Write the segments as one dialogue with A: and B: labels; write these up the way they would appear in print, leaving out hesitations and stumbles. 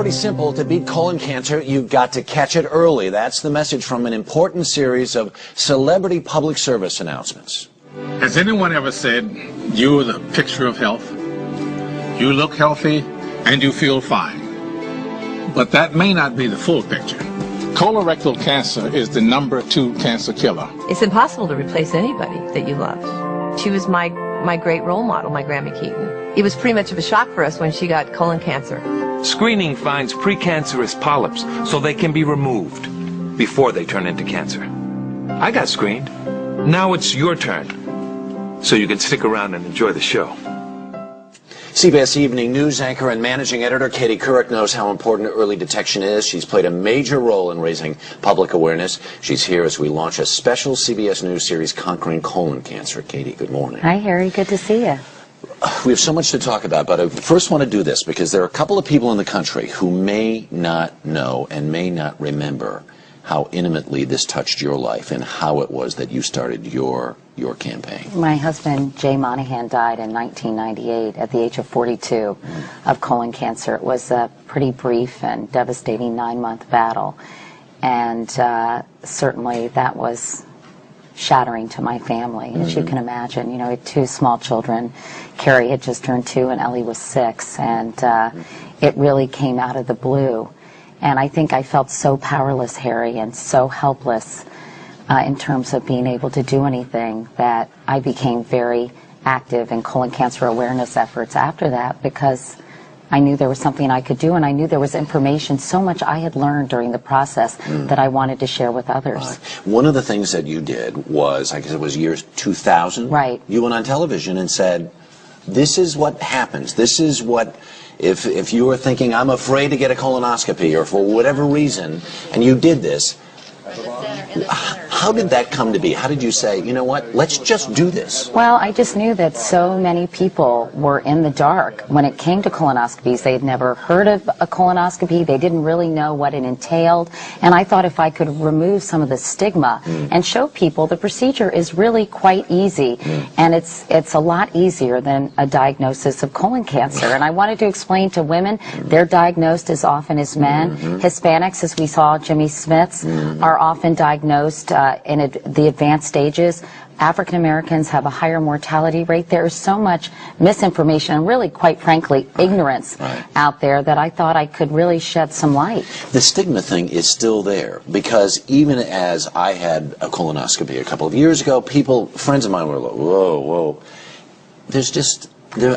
A: pretty simple. To beat colon cancer, you've got to catch it early. That's the message from an important series of celebrity public service announcements.
B: Has anyone ever said, "You are the picture of health. You look healthy and you feel fine"? But that may not be the full picture. Colorectal cancer is the #2 cancer killer.
C: It's impossible to replace anybody that you love. She was my great role model, my Grandma Keaton. It was pretty much of a shock for us when she got colon cancer.
D: Screening finds precancerous polyps so they can be removed before they turn into cancer. I got screened. Now it's your turn. So you can stick around and enjoy the show.
A: CBS Evening News anchor and managing editor Katie Couric knows how important early detection is. She's played a major role in raising public awareness. She's here as we launch a special CBS News series, Conquering Colon Cancer. Katie, good morning.
E: Hi, Harry. Good to see you.
A: We have so much to talk about, but I first want to do this because there are a couple of people in the country who may not know and may not remember how intimately this touched your life and how it was that you started your campaign.
E: My husband, Jay Monahan, died in 1998 at the age of 42 of colon cancer. It was a pretty brief and devastating 9-month battle, and certainly that was shattering to my family, as you can imagine. You know, I had 2 small children. Carrie had just turned 2 and Ellie was 6, and it really came out of the blue. And I think I felt so powerless, Harry, and so helpless in terms of being able to do anything that I became very active in colon cancer awareness efforts after that, because I knew there was something I could do, and I knew there was information, so much I had learned during the process that I wanted to share with others.
A: One of the things that you did was, I guess it was years 2000.
E: Right.
A: You went on television and said, this is what happens. This is what, if you were thinking, I'm afraid to get a colonoscopy, or for whatever reason, and you did this, how did that come to be? How did you say, you know what, let's just do this?
E: Well, I just knew that so many people were in the dark when it came to colonoscopies. They had never heard of a colonoscopy. They didn't really know what it entailed. And I thought if I could remove some of the stigma and show people the procedure is really quite easy. And it's a lot easier than a diagnosis of colon cancer. And I wanted to explain to women, they're diagnosed as often as men. Hispanics, as we saw, Jimmy Smith's, are often diagnosed in the advanced stages. African Americans have a higher mortality rate. There is so much misinformation and really, quite frankly, ignorance out there that I thought I could really shed some light.
A: The stigma thing is still there, because even as I had a colonoscopy a couple of years ago, friends of mine were like, whoa, whoa. There's just,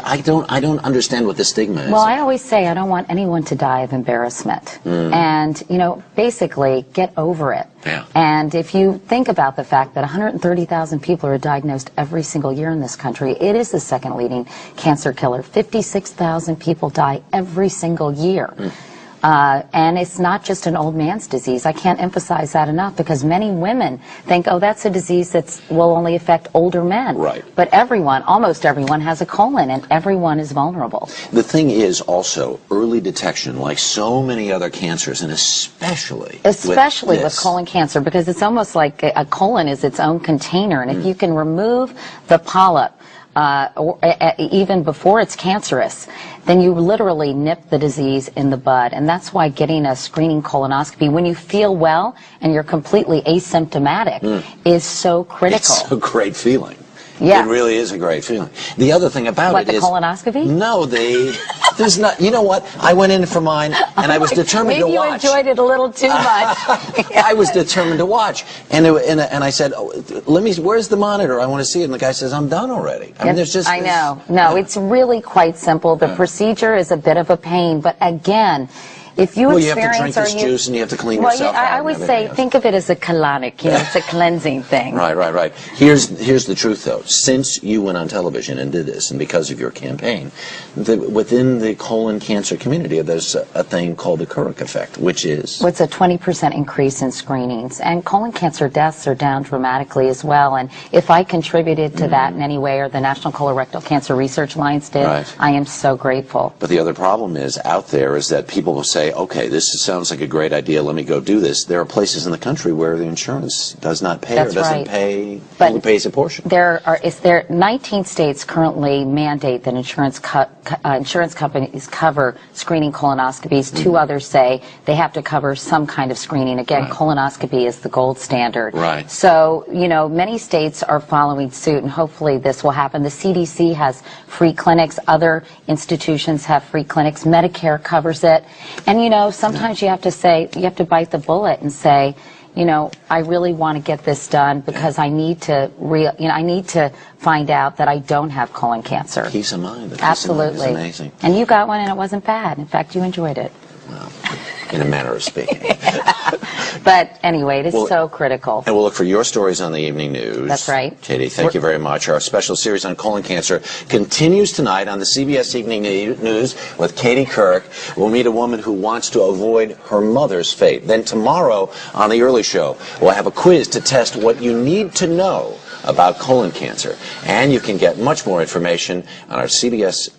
A: I don't understand what the stigma is.
E: Well, I always say I don't want anyone to die of embarrassment. And, you know, basically get over it.
A: Yeah.
E: And if you think about the fact that 130,000 people are diagnosed every single year in this country, it is the second leading cancer killer. 56,000 people die every single year. And it's not just an old man's disease. I can't emphasize that enough, because many women think, oh, that's a disease that will only affect older men.
A: Right.
E: But everyone, almost everyone, has a colon, and everyone is vulnerable.
A: The thing is also early detection, like so many other cancers, and especially with
E: colon cancer, because it's almost like a colon is its own container, and if you can remove the polyp, even before it's cancerous, then you literally nip the disease in the bud. And that's why getting a screening colonoscopy when you feel well and you're completely asymptomatic is so critical.
A: It's a great feeling.
E: Yeah.
A: It really is a great feeling. The other thing about
E: the colonoscopy?
A: No, there's not. You know what? I went in for mine, and I was determined to watch.
E: Maybe you enjoyed it a little too much.
A: I was determined to watch, and I said, oh, where's the monitor? I want to see it. And the guy says, I'm done already. I mean, there's just.
E: I know. No, it's really quite simple. The procedure is a bit of a pain, but again, if you
A: you have to drink this juice and you have to clean yourself out.
E: I always say, think of it as a colonic. You know, it's a cleansing thing.
A: Right. Here's the truth, though. Since you went on television and did this, and because of your campaign, within the colon cancer community, there's a thing called the Couric effect, which is?
E: It's a 20% increase in screenings, and colon cancer deaths are down dramatically as well. And if I contributed to that in any way, or the National Colorectal Cancer Research Alliance did, I am so grateful.
A: But the other problem is out there is that people will say, say, okay, sounds like a great idea, let me go do this, there are places in the country where the insurance does not pay
E: That's
A: or doesn't
E: right.
A: pay,
E: But
A: only pays a portion.
E: There 19 states currently mandate that insurance companies cover screening colonoscopies. 2 others say they have to cover some kind of screening. Again,
A: Right.
E: colonoscopy is the gold standard.
A: Right.
E: So, many states are following suit, and hopefully this will happen. The CDC has free clinics. Other institutions have free clinics. Medicare covers it. And, sometimes you have to bite the bullet and say, I really want to get this done because I need to find out that I don't have colon cancer.
A: Peace of mind.
E: Absolutely.
A: Is amazing.
E: And you got one and it wasn't bad. In fact, you enjoyed it.
A: Well, in a manner of speaking.
E: But anyway, it is
A: Well,
E: so critical.
A: And we'll look for your stories on the evening news.
E: That's right.
A: Katie, thank you very much. Our special series on colon cancer continues tonight on the CBS Evening News with Katie Kirk. We'll meet a woman who wants to avoid her mother's fate. Then tomorrow on the early show, we'll have a quiz to test what you need to know about colon cancer. And you can get much more information on our CBS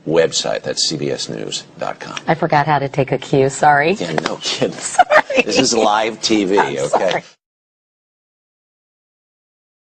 A: website. That's cbsnews.com.
E: I forgot how to take a cue. Sorry.
A: Yeah, no kidding.
E: Sorry.
A: This is live TV,
E: I'm
A: okay?
E: sorry.